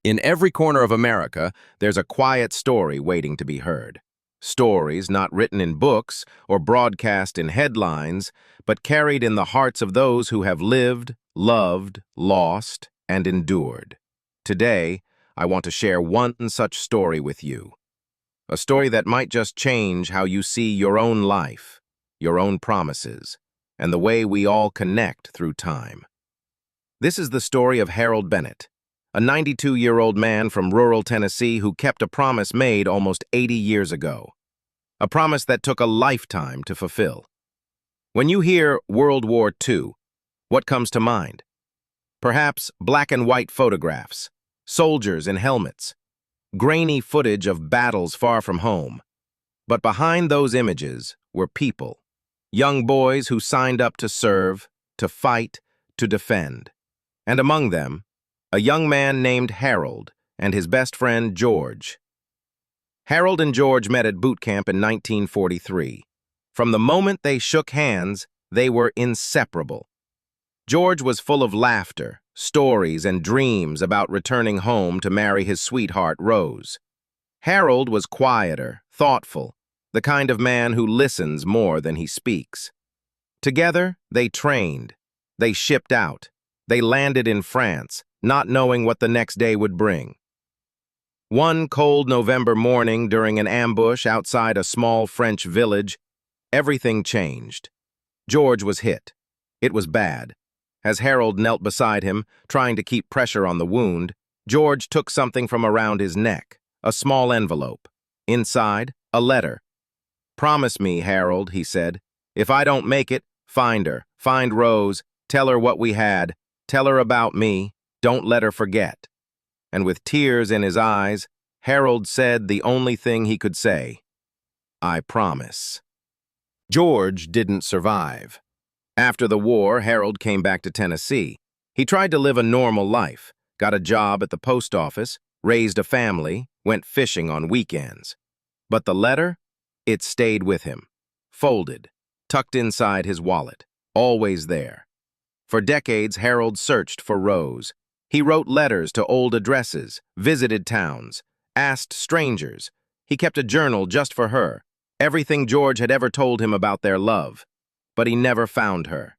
In every corner of America, there's a quiet story waiting to be heard. Stories not written in books or broadcast in headlines, but carried in the hearts of those who have lived, loved, lost, and endured. Today, I want to share one such story with you. A story that might just change how you see your own life, your own promises, and the way we all connect through time. This is the story of Harold Bennett, a 92-year-old man from rural Tennessee who kept a promise made almost 80 years ago. A promise that took a lifetime to fulfill. When you hear World War II, what comes to mind? Perhaps black and white photographs, soldiers in helmets, grainy footage of battles far from home. But behind those images were people, young boys who signed up to serve, to fight, to defend. And among them, a young man named Harold and his best friend George. Harold and George met at boot camp in 1943. From the moment they shook hands, they were inseparable. George was full of laughter, stories, and dreams about returning home to marry his sweetheart, Rose. Harold was quieter, thoughtful, the kind of man who listens more than he speaks. Together, they trained. They shipped out. They landed in France, not knowing what the next day would bring. One cold November morning during an ambush outside a small French village, everything changed. George was hit. It was bad. As Harold knelt beside him, trying to keep pressure on the wound, George took something from around his neck, a small envelope. Inside, a letter. "Promise me, Harold," he said. "If I don't make it, find her. Find Rose. Tell her what we had. Tell her about me. Don't let her forget." And with tears in his eyes, Harold said the only thing he could say: "I promise." George didn't survive. After the war, Harold came back to Tennessee. He tried to live a normal life, got a job at the post office, raised a family, went fishing on weekends. But the letter? It stayed with him, folded, tucked inside his wallet, always there. For decades, Harold searched for Rose. He wrote letters to old addresses, visited towns, asked strangers. He kept a journal just for her, everything George had ever told him about their love. But he never found her.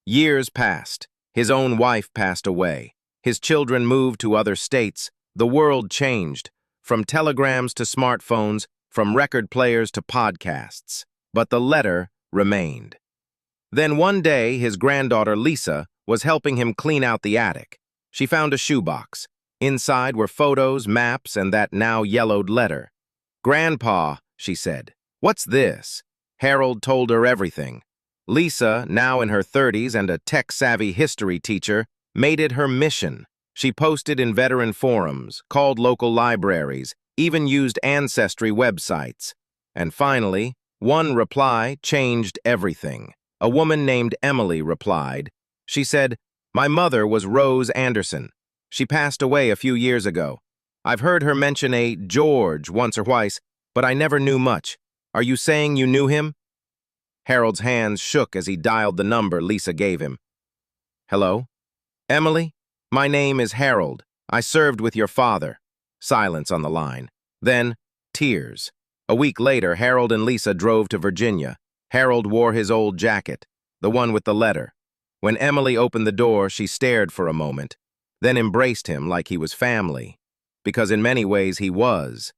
Years passed. His own wife passed away. His children moved to other states. The world changed, from telegrams to smartphones, from record players to podcasts. But the letter remained. Then one day, his granddaughter Lisa was helping him clean out the attic. She found a shoebox. Inside were photos, maps, and that now yellowed letter. "Grandpa," she said, "what's this?" Harold told her everything. Lisa, now in her 30s and a tech-savvy history teacher, made it her mission. She posted in veteran forums, called local libraries, even used ancestry websites. And finally, one reply changed everything. A woman named Emily replied. She said, "My mother was Rose Anderson. She passed away a few years ago. I've heard her mention a George once or twice, but I never knew much. Are you saying you knew him?" Harold's hands shook as he dialed the number Lisa gave him. "Hello? Emily? My name is Harold. I served with your father." Silence on the line. Then, tears. A week later, Harold and Lisa drove to Virginia. Harold wore his old jacket, the one with the letter. When Emily opened the door, she stared for a moment, then embraced him like he was family, because in many ways he was.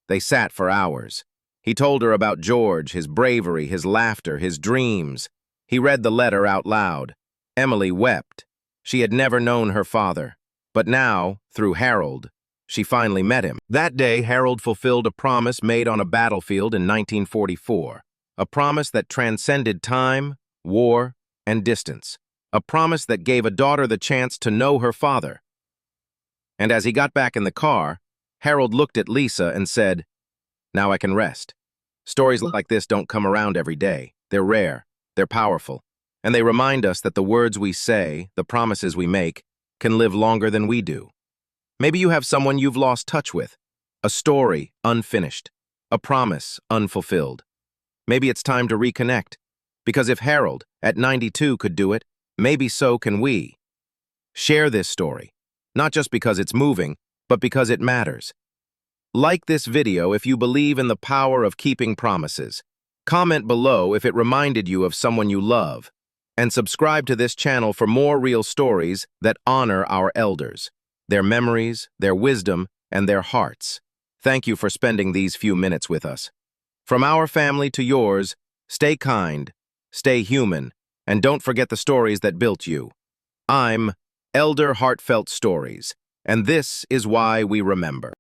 They sat for hours. He told her about George, his bravery, his laughter, his dreams. He read the letter out loud. Emily wept. She had never known her father, but now, through Harold, she finally met him. That day, Harold fulfilled a promise made on a battlefield in 1944, a promise that transcended time, war, and distance. A promise that gave a daughter the chance to know her father. And as he got back in the car, Harold looked at Lisa and said, "Now I can rest." Stories like this don't come around every day. They're rare, they're powerful, and they remind us that the words we say, the promises we make, can live longer than we do. Maybe you have someone you've lost touch with, a story unfinished, a promise unfulfilled. Maybe it's time to reconnect, because if Harold, at 92, could do it, maybe so can we. Share this story, not just because it's moving, but because it matters. Like this video if you believe in the power of keeping promises. Comment below if it reminded you of someone you love. And subscribe to this channel for more real stories that honor our elders, their memories, their wisdom, and their hearts. Thank you for spending these few minutes with us. From our family to yours, stay kind, stay human, and don't forget the stories that built you. I'm Elder Heartfelt Stories, and this is why we remember.